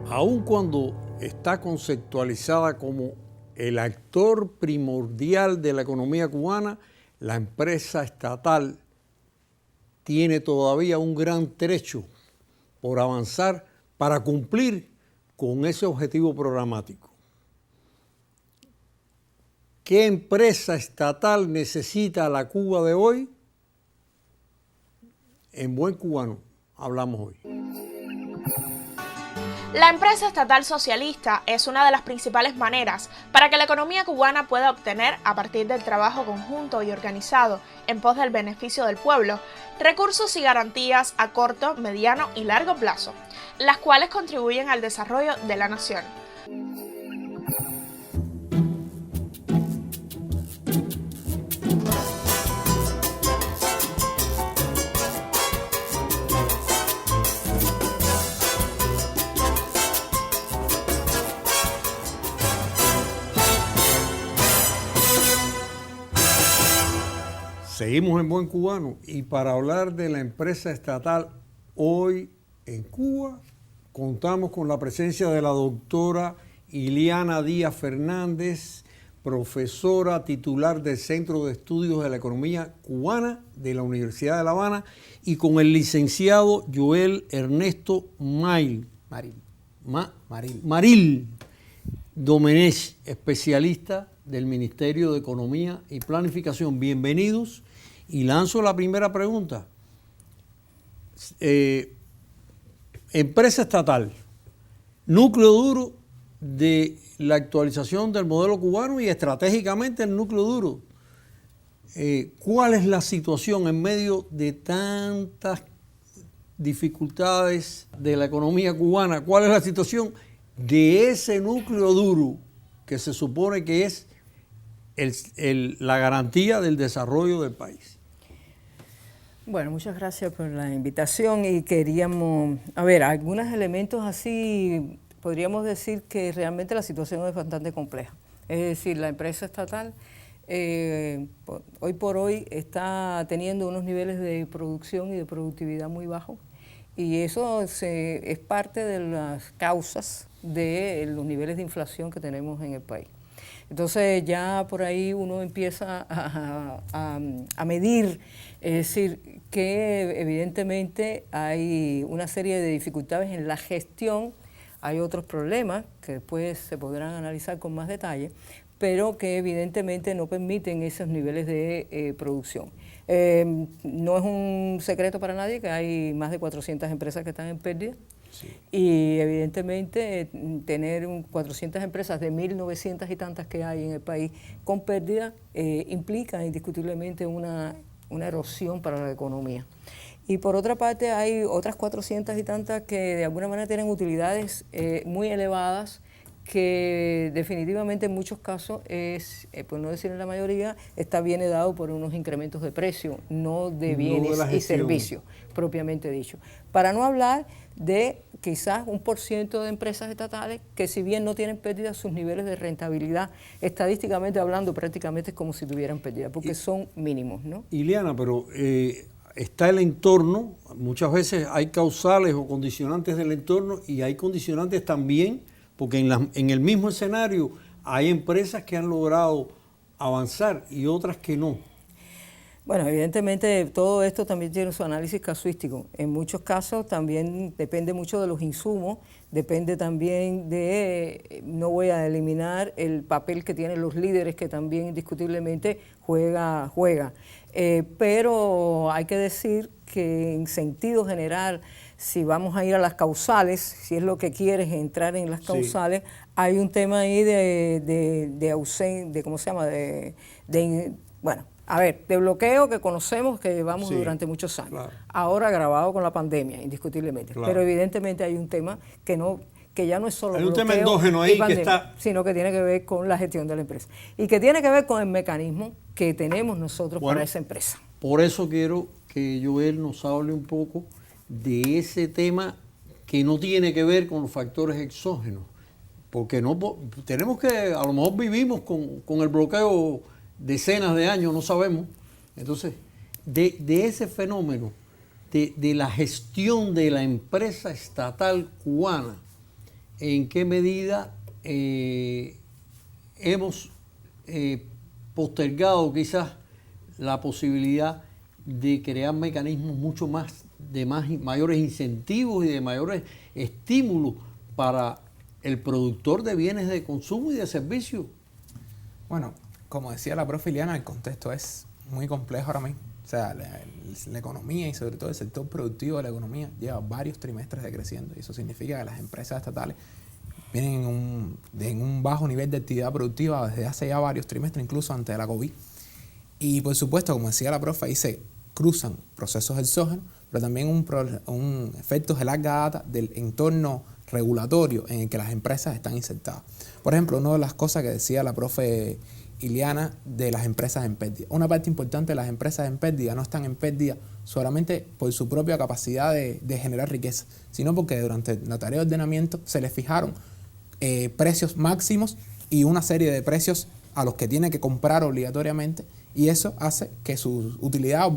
aun cuando está conceptualizada como el actor primordial de la economía cubana, la empresa estatal tiene todavía un gran trecho por avanzar para cumplir con ese objetivo programático. ¿Qué empresa estatal necesita la Cuba de hoy? En buen cubano hablamos hoy. La empresa estatal socialista es una de las principales maneras para que la economía cubana pueda obtener, a partir del trabajo conjunto y organizado en pos del beneficio del pueblo, recursos y garantías a corto, mediano y largo plazo, las cuales contribuyen al desarrollo de la nación. Seguimos en buen cubano y para hablar de la empresa estatal hoy en Cuba, contamos con la presencia de la doctora Iliana Díaz Fernández, profesora titular del Centro de Estudios de la Economía Cubana de la Universidad de La Habana, y con el licenciado Joel Ernesto Maril Domenech, especialista del Ministerio de Economía y Planificación. Bienvenidos. Y lanzo la primera pregunta. Empresa estatal, núcleo duro de la actualización del modelo cubano y estratégicamente el núcleo duro. ¿Cuál es la situación en medio de tantas dificultades de la economía cubana? ¿Cuál es la situación de ese núcleo duro que se supone que es la garantía del desarrollo del país? Bueno, muchas gracias por la invitación y queríamos, algunos elementos así, podríamos decir que realmente la situación es bastante compleja. Es decir, la empresa estatal hoy por hoy está teniendo unos niveles de producción y de productividad muy bajos y eso es parte de las causas de los niveles de inflación que tenemos en el país. Entonces ya por ahí uno empieza a medir, es decir, que evidentemente hay una serie de dificultades en la gestión, hay otros problemas que después se podrán analizar con más detalle, pero que evidentemente no permiten esos niveles de producción. No es un secreto para nadie que hay más de 400 empresas que están en pérdida. Sí. Y evidentemente tener 400 empresas de 1.900 y tantas que hay en el país con pérdida implica indiscutiblemente una erosión para la economía. Y por otra parte hay otras 400 y tantas que de alguna manera tienen utilidades muy elevadas que definitivamente en muchos casos por no decir en la mayoría, está bien dado por unos incrementos de precio, no de bienes y servicios, propiamente dicho. Para no hablar de quizás 1% de empresas estatales que si bien no tienen pérdida, sus niveles de rentabilidad, estadísticamente hablando, prácticamente es como si tuvieran pérdida, porque son mínimos, ¿no? Iliana, pero está el entorno, muchas veces hay causales o condicionantes del entorno y hay condicionantes también, porque en el mismo escenario hay empresas que han logrado avanzar y otras que no. Bueno, evidentemente todo esto también tiene su análisis casuístico. En muchos casos también depende mucho de los insumos, depende también de, no voy a eliminar el papel que tienen los líderes que también indiscutiblemente juega. Pero hay que decir que en sentido general, si vamos a ir a las causales, si es lo que quieres entrar en las causales, sí, hay un tema ahí de ausencia, ¿cómo se llama? De bloqueo que conocemos que llevamos durante muchos años. Claro. Ahora agravado con la pandemia, indiscutiblemente. Claro. Pero evidentemente hay un tema que ya no es solo bloqueo, un tema endógeno ahí pandemia, que está, sino que tiene que ver con la gestión de la empresa. Y que tiene que ver con el mecanismo que tenemos nosotros para esa empresa. Por eso quiero que Joel nos hable un poco de ese tema que no tiene que ver con los factores exógenos. Porque no tenemos que, a lo mejor vivimos con el bloqueo decenas de años, no sabemos. Entonces, de ese fenómeno, de la gestión de la empresa estatal cubana, en qué medida hemos postergado quizás la posibilidad de crear mecanismos mucho más de mayores incentivos y de mayores estímulos para el productor de bienes de consumo y de servicios. Bueno, como decía la profe Iliana, el contexto es muy complejo ahora mismo. O sea, la economía y sobre todo el sector productivo de la economía lleva varios trimestres decreciendo y eso significa que las empresas estatales vienen en un bajo nivel de actividad productiva desde hace ya varios trimestres, incluso antes de la COVID. Y por supuesto, como decía la profe, ahí se cruzan procesos exógenos, pero también un efecto de larga data del entorno regulatorio en el que las empresas están insertadas. Por ejemplo, una de las cosas que decía la profe Iliana de las empresas en pérdida. Una parte importante de las empresas en pérdida no están en pérdida solamente por su propia capacidad de generar riqueza, sino porque durante la tarea de ordenamiento se les fijaron precios máximos y una serie de precios a los que tiene que comprar obligatoriamente, y eso hace que su utilidad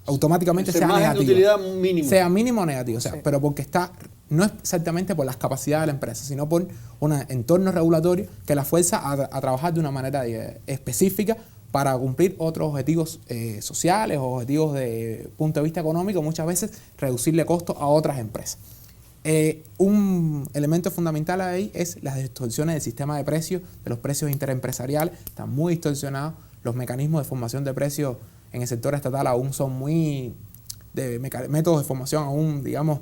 automáticamente sea negativa. Utilidad mínima. Sea mínimo o negativo, o sea, sí. Pero porque no es exactamente por las capacidades de la empresa, sino por un entorno regulatorio que la fuerza a trabajar de una manera específica para cumplir otros objetivos sociales o objetivos de punto de vista económico, muchas veces reducirle costos a otras empresas. Un elemento fundamental ahí es las distorsiones del sistema de precios, de los precios interempresariales, están muy distorsionados, los mecanismos de formación de precios en el sector estatal aún son métodos de formación aún, digamos,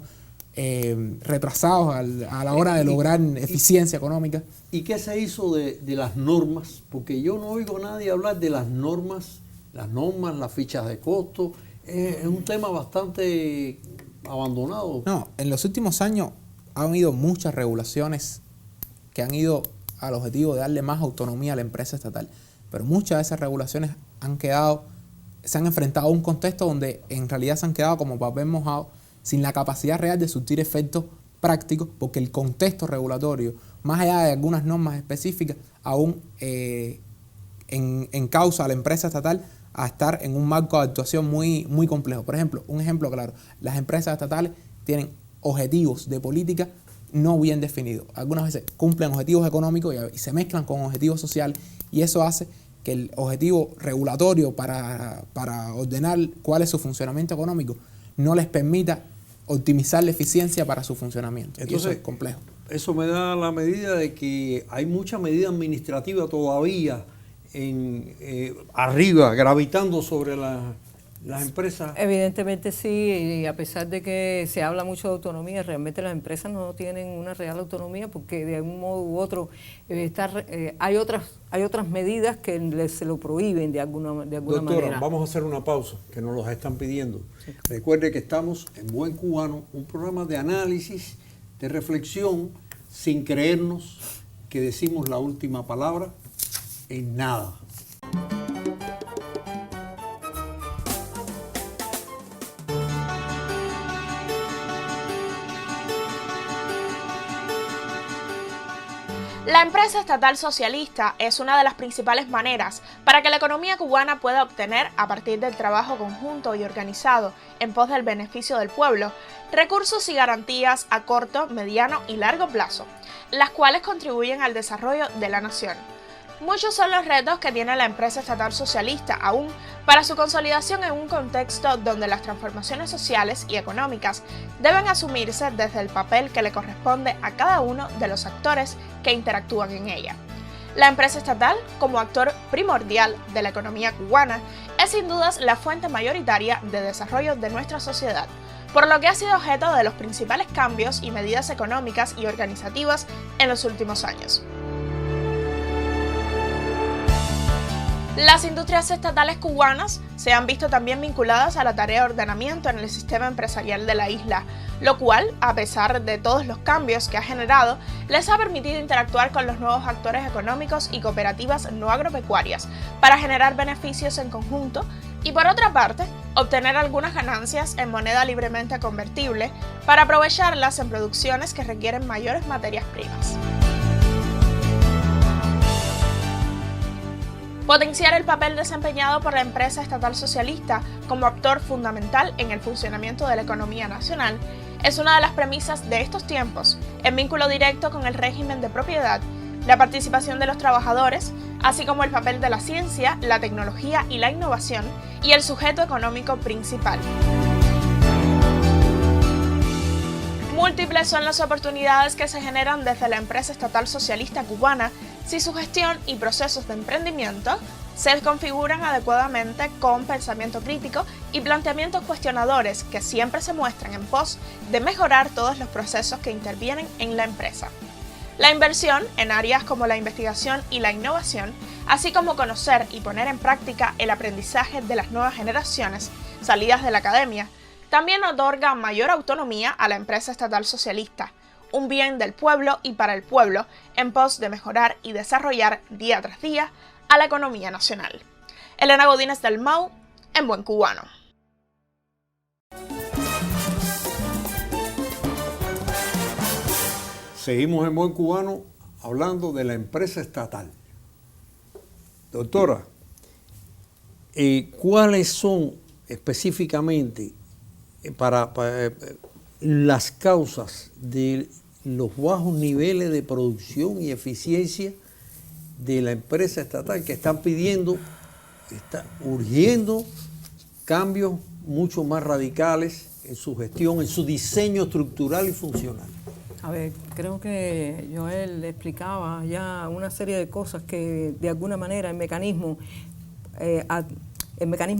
retrasados a la hora de lograr eficiencia económica. ¿Y qué se hizo de las normas? Porque yo no oigo a nadie hablar de las normas, las fichas de costo, es un tema bastante abandonado. No, en los últimos años han habido muchas regulaciones que han ido al objetivo de darle más autonomía a la empresa estatal, pero muchas de esas regulaciones se han enfrentado a un contexto donde en realidad se han quedado como papel mojado, sin la capacidad real de surtir efectos prácticos, porque el contexto regulatorio, más allá de algunas normas específicas, aún encausa a la empresa estatal a estar en un marco de actuación muy, muy complejo. Por ejemplo, un ejemplo claro, las empresas estatales tienen objetivos de política no bien definidos. Algunas veces cumplen objetivos económicos y se mezclan con objetivos sociales, y eso hace que el objetivo regulatorio para ordenar cuál es su funcionamiento económico no les permita optimizar la eficiencia para su funcionamiento. Entonces, y eso es complejo. Eso me da la medida de que hay mucha medida administrativa todavía arriba, gravitando sobre las empresas. Evidentemente sí, y a pesar de que se habla mucho de autonomía, realmente las empresas no tienen una real autonomía, porque de un modo u otro hay otras medidas que se lo prohíben de alguna manera. Doctora, vamos a hacer una pausa, que nos los están pidiendo. Sí. Recuerde que estamos en Buen Cubano, un programa de análisis, de reflexión, sin creernos que decimos la última palabra en nada. La empresa estatal socialista es una de las principales maneras para que la economía cubana pueda obtener, a partir del trabajo conjunto y organizado en pos del beneficio del pueblo, recursos y garantías a corto, mediano y largo plazo, las cuales contribuyen al desarrollo de la nación. Muchos son los retos que tiene la empresa estatal socialista aún para su consolidación en un contexto donde las transformaciones sociales y económicas deben asumirse desde el papel que le corresponde a cada uno de los actores que interactúan en ella. La empresa estatal, como actor primordial de la economía cubana, es sin dudas la fuente mayoritaria de desarrollo de nuestra sociedad, por lo que ha sido objeto de los principales cambios y medidas económicas y organizativas en los últimos años. Las industrias estatales cubanas se han visto también vinculadas a la tarea de ordenamiento en el sistema empresarial de la isla, lo cual, a pesar de todos los cambios que ha generado, les ha permitido interactuar con los nuevos actores económicos y cooperativas no agropecuarias para generar beneficios en conjunto y, por otra parte, obtener algunas ganancias en moneda libremente convertible para aprovecharlas en producciones que requieren mayores materias primas. Potenciar el papel desempeñado por la empresa estatal socialista como actor fundamental en el funcionamiento de la economía nacional es una de las premisas de estos tiempos, en vínculo directo con el régimen de propiedad, la participación de los trabajadores, así como el papel de la ciencia, la tecnología y la innovación, y el sujeto económico principal. Múltiples son las oportunidades que se generan desde la empresa estatal socialista cubana si su gestión y procesos de emprendimiento se configuran adecuadamente con pensamiento crítico y planteamientos cuestionadores que siempre se muestran en pos de mejorar todos los procesos que intervienen en la empresa. La inversión en áreas como la investigación y la innovación, así como conocer y poner en práctica el aprendizaje de las nuevas generaciones salidas de la academia, también otorga mayor autonomía a la empresa estatal socialista, un bien del pueblo y para el pueblo, en pos de mejorar y desarrollar día tras día a la economía nacional. Elena Godínez del Mau, en Buen Cubano. Seguimos en Buen Cubano hablando de la empresa estatal. Doctora, ¿cuáles son específicamente para las causas de los bajos niveles de producción y eficiencia de la empresa estatal que están pidiendo, están urgiendo cambios mucho más radicales en su gestión, en su diseño estructural y funcional? A ver, creo que Joel explicaba ya una serie de cosas que de alguna manera el mecanismo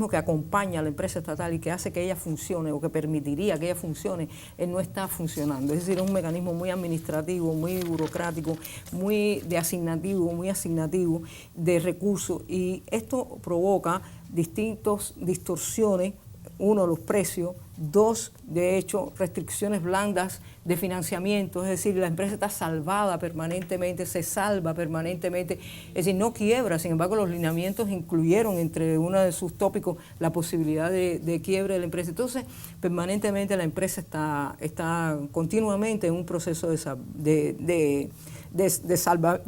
que acompaña a la empresa estatal y que hace que ella funcione o que permitiría que ella funcione, no está funcionando. Es decir, es un mecanismo muy administrativo, muy burocrático, muy asignativo de recursos, y esto provoca distorsiones. Uno, los precios. Dos, de hecho, restricciones blandas de financiamiento, es decir, la empresa está salvada permanentemente, se salva permanentemente, es decir, no quiebra. Sin embargo, los lineamientos incluyeron entre uno de sus tópicos la posibilidad de quiebre de la empresa. Entonces, permanentemente la empresa está continuamente en un proceso de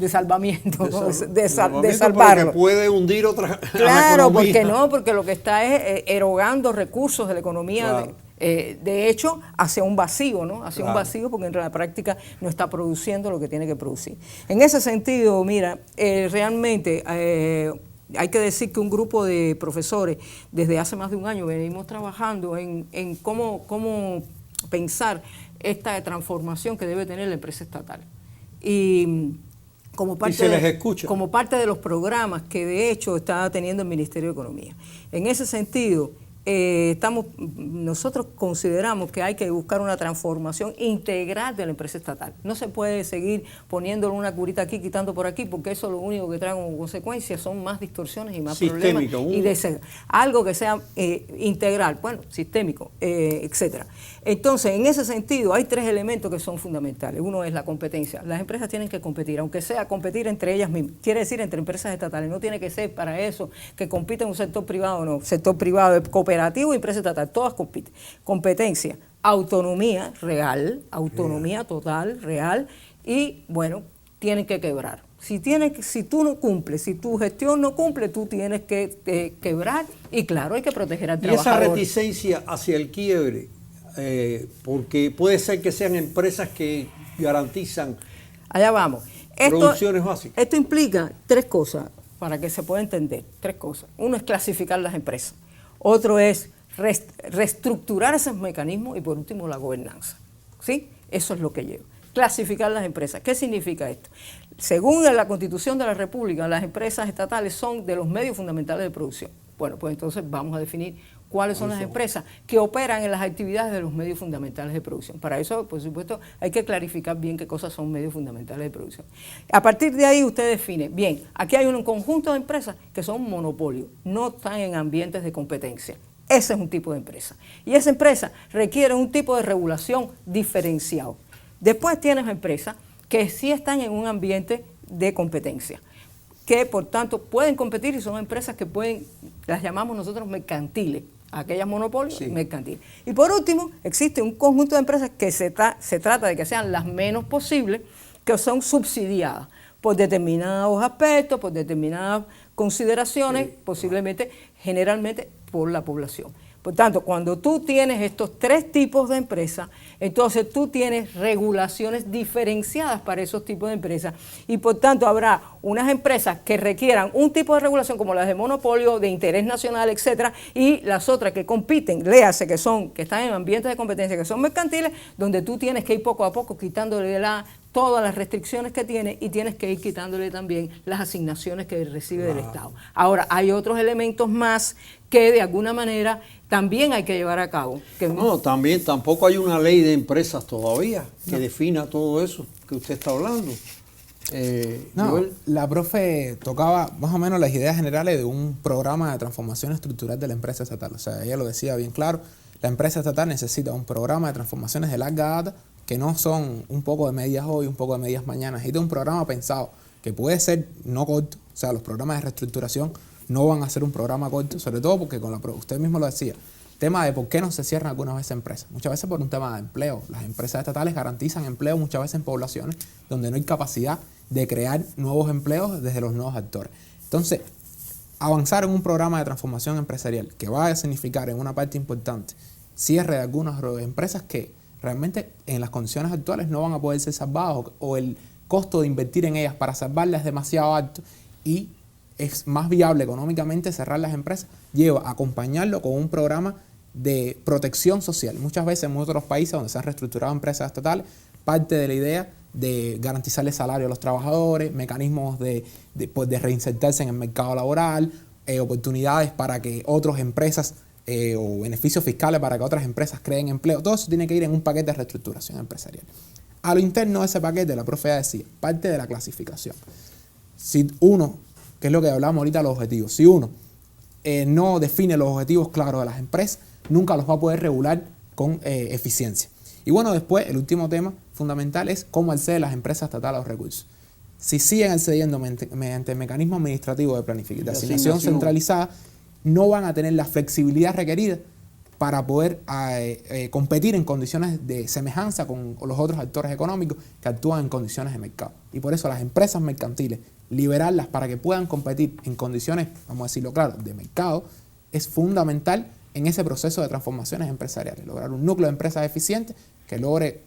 salvamiento, de salvarlo. Porque puede hundir otra. Claro, porque lo que está es erogando recursos de la economía. Claro. De hecho, hacia un vacío, ¿no? Hacia un vacío, porque en la práctica no está produciendo lo que tiene que producir. En ese sentido, mira, realmente hay que decir que un grupo de profesores, desde hace más de un año, venimos trabajando en cómo pensar esta transformación que debe tener la empresa estatal. Y como parte de los programas que de hecho está teniendo el Ministerio de Economía. En ese sentido, nosotros consideramos que hay que buscar una transformación integral de la empresa estatal. No se puede seguir poniéndole una curita aquí, quitando por aquí, porque eso lo único que trae como consecuencia son más distorsiones y más problemas. Algo que sea integral, sistémico, etcétera. Entonces, en ese sentido, hay tres elementos que son fundamentales. Uno es la competencia. Las empresas tienen que competir, aunque sea competir entre ellas mismas. Quiere decir entre empresas estatales. No tiene que ser para eso que compiten un sector privado, no. Sector privado, cooperativo y empresa estatal, todas compiten. Competencia, autonomía real, autonomía total, real, y tienen que quebrar. Si tú no cumples, si tu gestión no cumple, tú tienes que quebrar, y claro, hay que proteger al trabajador. Y esa reticencia hacia el quiebre, porque puede ser que sean empresas que garantizan producciones básicas. Esto implica tres cosas, para que se pueda entender, tres cosas. Uno es clasificar las empresas, otro es reestructurar esos mecanismos, y por último la gobernanza. ¿Sí? Eso es lo que lleva. Clasificar las empresas. ¿Qué significa esto? Según la Constitución de la República, las empresas estatales son de los medios fundamentales de producción. Bueno, pues entonces vamos a definir cuáles son las empresas que operan en las actividades de los medios fundamentales de producción. Para eso, por supuesto, hay que clarificar bien qué cosas son medios fundamentales de producción. A partir de ahí usted define, bien, aquí hay un conjunto de empresas que son monopolios, no están en ambientes de competencia. Ese es un tipo de empresa. Y esa empresa requiere un tipo de regulación diferenciado. Después tienes empresas que sí están en un ambiente de competencia, que por tanto pueden competir, y son empresas que las llamamos nosotros mercantiles, aquellas monopolios mercantiles. Y por último, existe un conjunto de empresas que se trata de que sean las menos posibles, que son subsidiadas por determinados aspectos, por determinadas consideraciones, posiblemente, generalmente por la población. Por tanto, cuando tú tienes estos 3 tipos de empresas, entonces tú tienes regulaciones diferenciadas para esos tipos de empresas y por tanto habrá unas empresas que requieran un tipo de regulación como las de monopolio, de interés nacional, etcétera, y las otras que compiten, léase que están en ambientes de competencia, que son mercantiles, donde tú tienes que ir poco a poco quitándole todas las restricciones que tiene y tienes que ir quitándole también las asignaciones que recibe del Estado. Ahora, hay otros elementos más que de alguna manera también hay que llevar a cabo. No, también tampoco hay una ley de empresas todavía que defina todo eso que usted está hablando. La profe tocaba más o menos las ideas generales de un programa de transformación estructural de la empresa estatal. O sea, ella lo decía bien claro, la empresa estatal necesita un programa de transformaciones de larga data que no son un poco de medias hoy, un poco de medias mañana. Necesita un programa pensado que puede ser no corto, o sea, los programas de reestructuración no van a ser un programa corto, sobre todo porque usted mismo lo decía, tema de por qué no se cierran algunas veces empresas. Muchas veces por un tema de empleo. Las empresas estatales garantizan empleo muchas veces en poblaciones donde no hay capacidad de crear nuevos empleos desde los nuevos actores. Entonces, avanzar en un programa de transformación empresarial que va a significar en una parte importante cierre de algunas empresas que realmente en las condiciones actuales no van a poder ser salvadas o el costo de invertir en ellas para salvarlas es demasiado alto y es más viable económicamente cerrar las empresas, lleva a acompañarlo con un programa de protección social. Muchas veces en otros países donde se han reestructurado empresas estatales, parte de la idea de garantizarle salario a los trabajadores, mecanismos de reinsertarse en el mercado laboral, oportunidades para que otras empresas o beneficios fiscales para que otras empresas creen empleo. Todo eso tiene que ir en un paquete de reestructuración empresarial. A lo interno de ese paquete, la profe ya decía, parte de la clasificación. Si uno, que es lo que hablábamos ahorita, los objetivos, si uno no define los objetivos claros de las empresas, nunca los va a poder regular con eficiencia. Y bueno, después, el último tema fundamental es cómo acceden las empresas estatales a los recursos. Si siguen accediendo mediante el mecanismo administrativo de planificación, de asignación centralizada, no van a tener la flexibilidad requerida para poder competir en condiciones de semejanza con los otros actores económicos que actúan en condiciones de mercado. Y por eso las empresas mercantiles, liberarlas para que puedan competir en condiciones, vamos a decirlo claro, de mercado, es fundamental en ese proceso de transformaciones empresariales. Lograr un núcleo de empresas eficientes que logre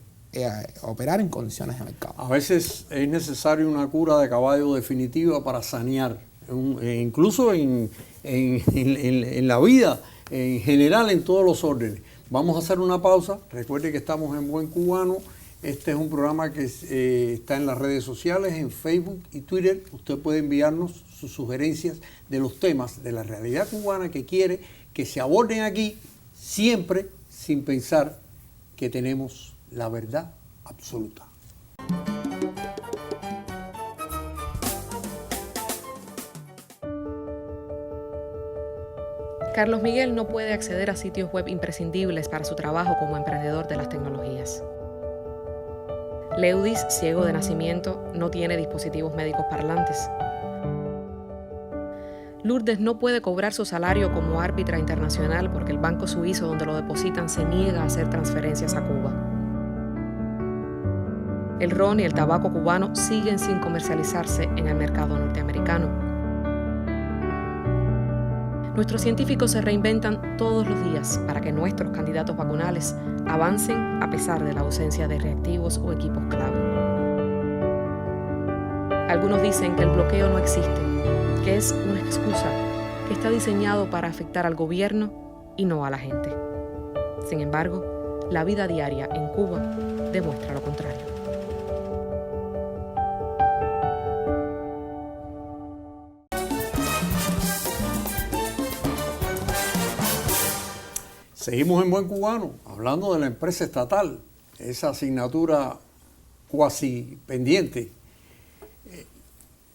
operar en condiciones de mercado. A veces es necesario una cura de caballo definitiva para sanear, incluso en la vida, en general, en todos los órdenes. Vamos a hacer una pausa. Recuerde que estamos en Buen Cubano. Este es un programa que está en las redes sociales, en Facebook y Twitter. Usted puede enviarnos sus sugerencias de los temas de la realidad cubana que quiere que se aborden aquí, siempre sin pensar que tenemos la verdad absoluta. Carlos Miguel no puede acceder a sitios web imprescindibles para su trabajo como emprendedor de las tecnologías. Leudis, ciego de nacimiento, no tiene dispositivos médicos parlantes. Lourdes no puede cobrar su salario como árbitra internacional porque el banco suizo donde lo depositan se niega a hacer transferencias a Cuba. El ron y el tabaco cubano siguen sin comercializarse en el mercado norteamericano. Nuestros científicos se reinventan todos los días para que nuestros candidatos vacunales avancen a pesar de la ausencia de reactivos o equipos clave. Algunos dicen que el bloqueo no existe, que es una excusa, que está diseñado para afectar al gobierno y no a la gente. Sin embargo, la vida diaria en Cuba demuestra lo contrario. Seguimos en Buen Cubano, hablando de la empresa estatal, esa asignatura cuasi pendiente.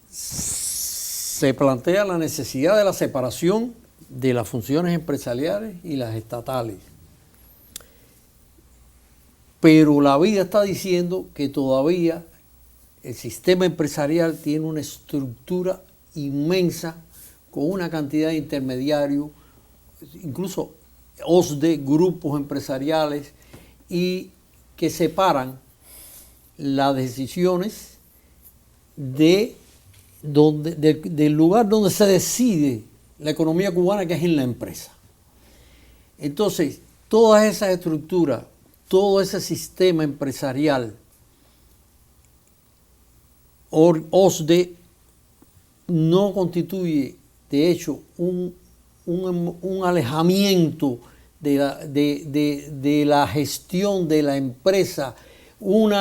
Se plantea la necesidad de la separación de las funciones empresariales y las estatales. Pero la vida está diciendo que todavía el sistema empresarial tiene una estructura inmensa con una cantidad de intermediarios, incluso OSDE, grupos empresariales, y que separan las decisiones del lugar donde se decide la economía cubana, que es en la empresa. Entonces, todas esas estructuras, todo ese sistema empresarial, OSDE no constituye, de hecho, un alejamiento de la gestión de la empresa, un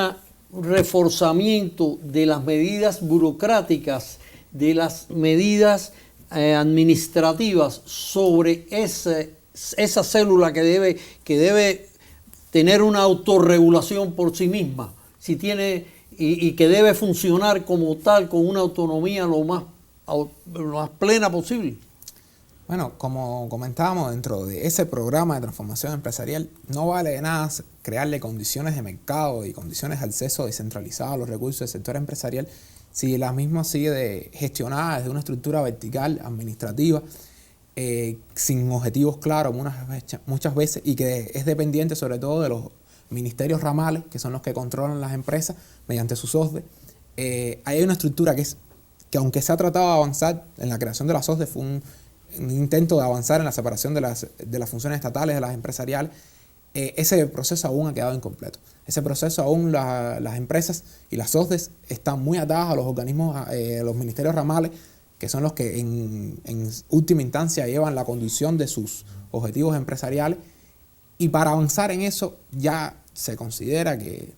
reforzamiento de las medidas burocráticas, de las medidas administrativas sobre esa célula que debe tener una autorregulación por sí misma, y que debe funcionar como tal con una autonomía lo más plena posible. Bueno, como comentábamos, dentro de ese programa de transformación empresarial, no vale de nada crearle condiciones de mercado y condiciones de acceso descentralizado a los recursos del sector empresarial si la misma sigue gestionada desde una estructura vertical, administrativa, sin objetivos claros muchas veces, y que es dependiente sobre todo de los ministerios ramales, que son los que controlan las empresas mediante sus OSDE. Hay una estructura que aunque se ha tratado de avanzar en la creación de las OSDE, fue un intento de avanzar en la separación de las funciones estatales de las empresariales, ese proceso aún ha quedado incompleto. Ese proceso aún las empresas y las OSDEs están muy atadas a los organismos, a los ministerios ramales, que son los que en última instancia llevan la conducción de sus objetivos empresariales. Y para avanzar en eso ya se considera que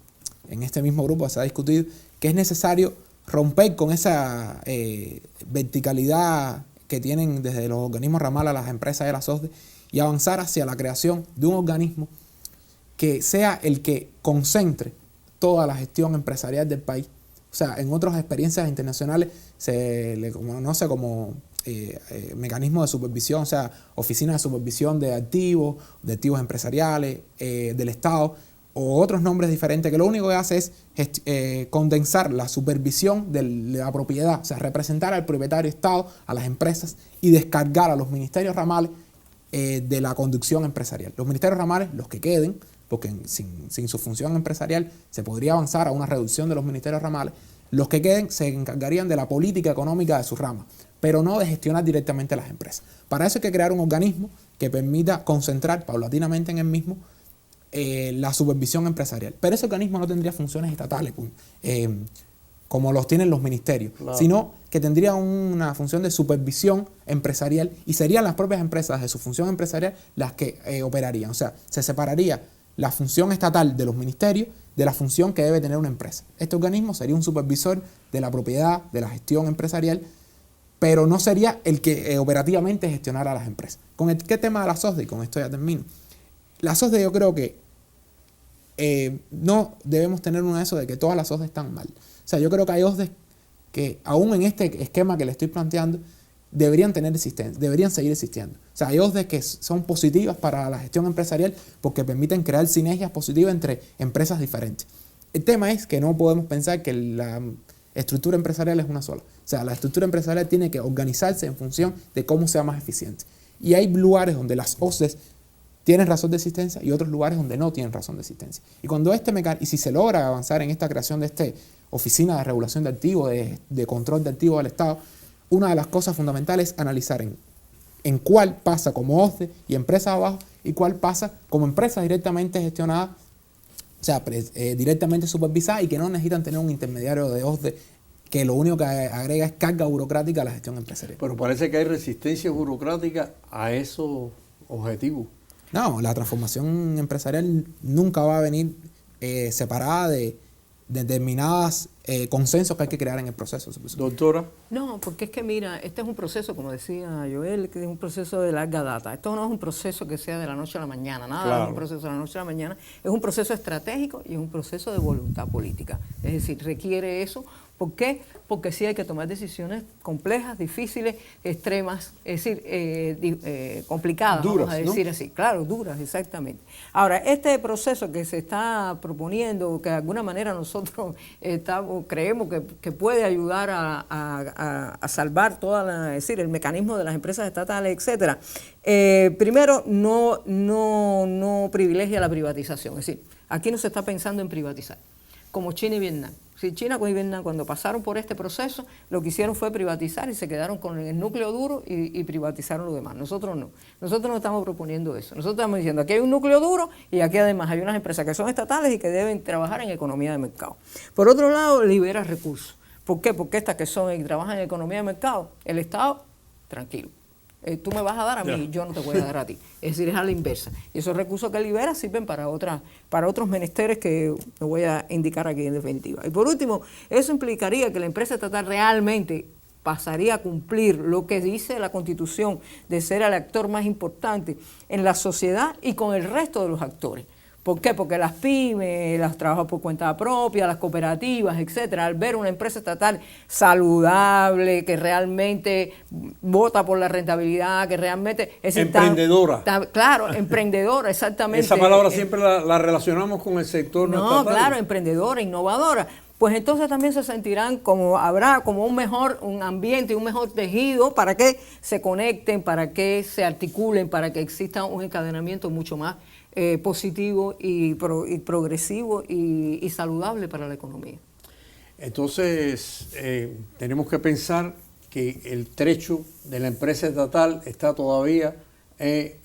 en este mismo grupo se ha discutido que es necesario romper con esa verticalidad que tienen desde los organismos ramales a las empresas de las OSDE y avanzar hacia la creación de un organismo que sea el que concentre toda la gestión empresarial del país. O sea, en otras experiencias internacionales se le conoce como mecanismo de supervisión, o sea, oficina de supervisión de activos empresariales, del Estado, o otros nombres diferentes, que lo único que hace es condensar la supervisión de la propiedad, o sea, representar al propietario Estado, a las empresas, y descargar a los ministerios ramales de la conducción empresarial. Los ministerios ramales, los que queden, porque sin su función empresarial se podría avanzar a una reducción de los ministerios ramales, los que queden se encargarían de la política económica de sus ramas, pero no de gestionar directamente las empresas. Para eso hay que crear un organismo que permita concentrar paulatinamente en el mismo la supervisión empresarial. Pero ese organismo no tendría funciones estatales como los tienen los ministerios, claro, sino que tendría una función de supervisión empresarial, y serían las propias empresas de su función empresarial las que operarían. O sea, se separaría la función estatal de los ministerios de la función que debe tener una empresa. Este organismo sería un supervisor de la propiedad, de la gestión empresarial, pero no sería el que operativamente gestionara las empresas. ¿Qué tema de las OSDE? Y con esto ya termino. Las OSDE, yo creo que no debemos tener un eso de que todas las OSDE están mal. O sea, yo creo que hay OSDE que aún en este esquema que le estoy planteando deberían seguir existiendo. O sea, hay OSDE que son positivas para la gestión empresarial porque permiten crear sinergias positivas entre empresas diferentes. El tema es que no podemos pensar que la estructura empresarial es una sola. O sea, la estructura empresarial tiene que organizarse en función de cómo sea más eficiente. Y hay lugares donde las OSDEs tienen razón de existencia y otros lugares donde no tienen razón de existencia. Y cuando y si se logra avanzar en esta creación de esta oficina de regulación de activos, de control de activos del Estado, una de las cosas fundamentales es analizar en cuál pasa como OSDE y empresa abajo y cuál pasa como empresa directamente gestionada, o sea, directamente supervisada, y que no necesitan tener un intermediario de OSDE que lo único que agrega es carga burocrática a la gestión empresarial. Pero parece que hay resistencia burocrática a esos objetivos. No, la transformación empresarial nunca va a venir separada de determinados consensos que hay que crear en el proceso. Doctora. No, porque es que mira, este es un proceso, como decía Joel, que es un proceso de larga data. Esto no es un proceso que sea de la noche a la mañana, nada, claro, es un proceso de la noche a la mañana. Es un proceso estratégico y es un proceso de voluntad política. Es decir, requiere eso. ¿Por qué? Porque sí hay que tomar decisiones complejas, difíciles, extremas, es decir, complicadas, duras, vamos a decir, ¿no? Así. Claro, duras, exactamente. Ahora, este proceso que se está proponiendo, que de alguna manera nosotros creemos que puede ayudar a salvar es decir, el mecanismo de las empresas estatales, etcétera, primero no privilegia la privatización. Es decir, aquí no se está pensando en privatizar. como China y Vietnam. Si China y Vietnam, cuando pasaron por este proceso, lo que hicieron fue privatizar y se quedaron con el núcleo duro y privatizaron lo demás. Nosotros no. Nosotros no estamos proponiendo eso. Nosotros estamos diciendo, aquí hay un núcleo duro y aquí además hay unas empresas que son estatales y que deben trabajar en economía de mercado. Por otro lado, libera recursos. ¿Por qué? Porque estas que son y trabajan en economía de mercado, el Estado, tranquilo. Tú me vas a dar a mí, yo no te voy a dar a ti. Es decir, es a la inversa. Y esos recursos que libera sirven para otros menesteres que no voy a indicar aquí en definitiva. Y por último, eso implicaría que la empresa estatal realmente pasaría a cumplir lo que dice la Constitución de ser el actor más importante en la sociedad y con el resto de los actores. ¿Por qué? Porque las pymes, los trabajos por cuenta propia, las cooperativas, etcétera, al ver una empresa estatal saludable, que realmente vota por la rentabilidad, que realmente es emprendedora. Claro, emprendedora, exactamente. Esa palabra siempre la relacionamos con el sector no estatal. Claro, emprendedora, innovadora. Pues entonces también se sentirán habrá como un ambiente, un mejor tejido para que se conecten, para que se articulen, para que exista un encadenamiento mucho más positivo y progresivo y saludable para la economía. Entonces, tenemos que pensar que el trecho de la empresa estatal está todavía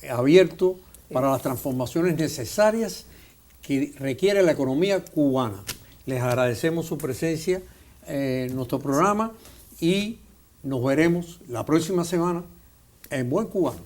abierto para las transformaciones necesarias que requiere la economía cubana. Les agradecemos su presencia en nuestro programa y nos veremos la próxima semana en Buen Cubano.